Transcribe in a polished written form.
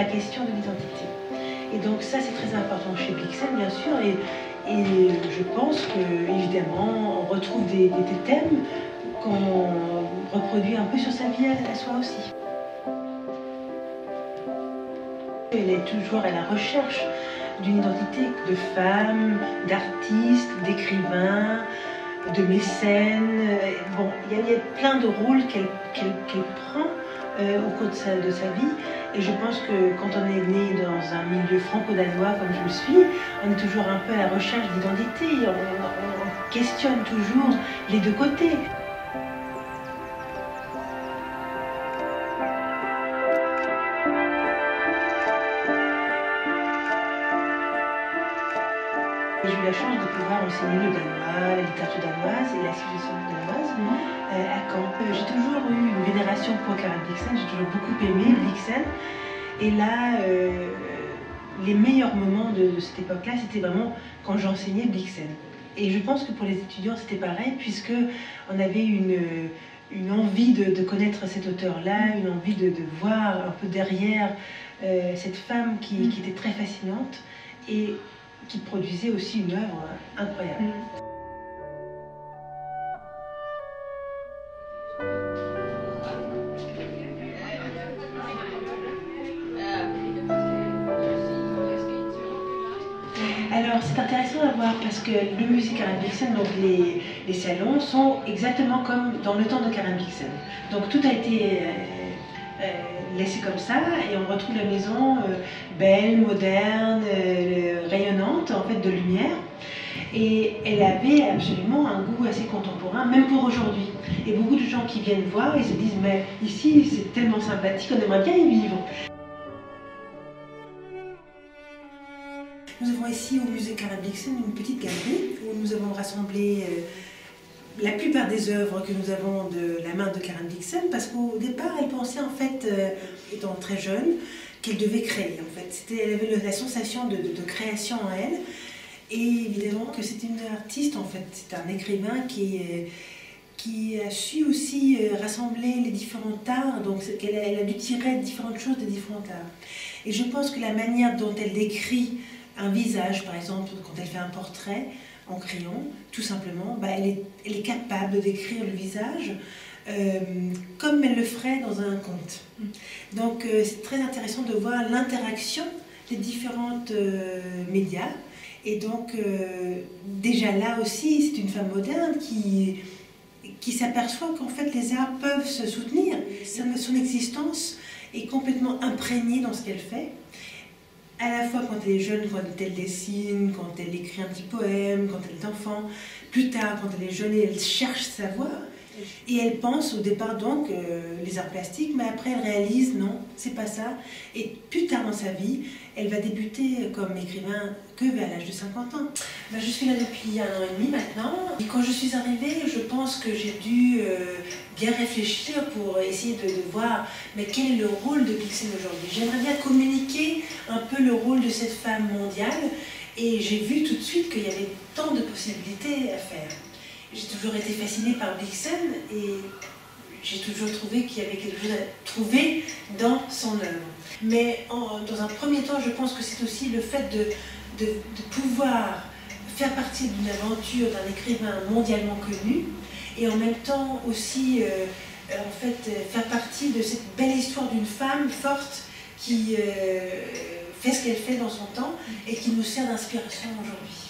la question de l'identité. Et donc ça, c'est très important chez Blixen, bien sûr, et je pense qu'évidemment, on retrouve des thèmes qu'on reproduit un peu sur sa vie à soi aussi. Elle est toujours à la recherche d'une identité de femme, d'artiste, d'écrivain, de mécène. Bon, il y a plein de rôles qu'elle prend au cours de sa vie. Et je pense que quand on est né dans un milieu franco-danois comme je le suis, on est toujours un peu à la recherche d'identité. On questionne toujours les deux côtés. J'ai eu la chance de pouvoir enseigner le danois, la littérature danoise et la civilisation danoise à Caen. J'ai toujours eu une vénération pour Karen Blixen, j'ai toujours beaucoup aimé Blixen. Et là, les meilleurs moments de cette époque-là, c'était vraiment quand j'enseignais Blixen. Et je pense que pour les étudiants, c'était pareil, puisqu'on avait une envie de connaître cet auteur-là, une envie de voir un peu derrière cette femme qui était très fascinante et qui produisait aussi une œuvre incroyable. Alors c'est intéressant à voir parce que le musée Karen Blixen, donc les salons sont exactement comme dans le temps de Karen Blixen. Donc tout a été laissé comme ça et on retrouve la maison belle, moderne, rayonnante en fait de lumière. Et elle avait absolument un goût assez contemporain, même pour aujourd'hui. Et beaucoup de gens qui viennent voir, ils se disent mais ici c'est tellement sympathique, on aimerait bien y vivre. Nous avons ici au musée Karen Blixen une petite galerie où nous avons rassemblé la plupart des œuvres que nous avons de la main de Karen Blixen, parce qu'au départ elle pensait en fait, étant très jeune, qu'elle devait créer. En fait, elle avait la sensation de création en elle, et évidemment que c'est une artiste en fait, c'est un écrivain qui a su aussi rassembler les différents arts, donc elle a dû tirer différentes choses de différents arts. Et je pense que la manière dont elle décrit un visage, par exemple, quand elle fait un portrait en crayon, tout simplement, elle est capable de décrire le visage comme elle le ferait dans un conte. Donc c'est très intéressant de voir l'interaction des différents médias. Et donc déjà là aussi, c'est une femme moderne qui s'aperçoit qu'en fait les arts peuvent se soutenir. Son existence est complètement imprégnée dans ce qu'elle fait. À la fois quand elle est jeune, quand elle dessine, quand elle écrit un petit poème, quand elle est enfant, plus tard quand elle est jeune et elle cherche sa voix. Et elle pense au départ donc les arts plastiques, mais après elle réalise non, c'est pas ça. Et plus tard dans sa vie, elle va débuter comme écrivain que vers l'âge de 50 ans. Je suis là depuis 1 an et demi maintenant. Et quand je suis arrivée, je pense que j'ai dû bien réfléchir pour essayer de voir mais quel est le rôle de Blixen aujourd'hui. J'aimerais bien communiquer un peu le rôle de cette femme mondiale et j'ai vu tout de suite qu'il y avait tant de possibilités à faire. J'ai toujours été fascinée par Blixen et j'ai toujours trouvé qu'il y avait quelque chose à trouver dans son œuvre. Mais dans un premier temps, je pense que c'est aussi le fait de pouvoir faire partie d'une aventure d'un écrivain mondialement connu et en même temps aussi en fait, faire partie de cette belle histoire d'une femme forte qui fait ce qu'elle fait dans son temps et qui nous sert d'inspiration aujourd'hui.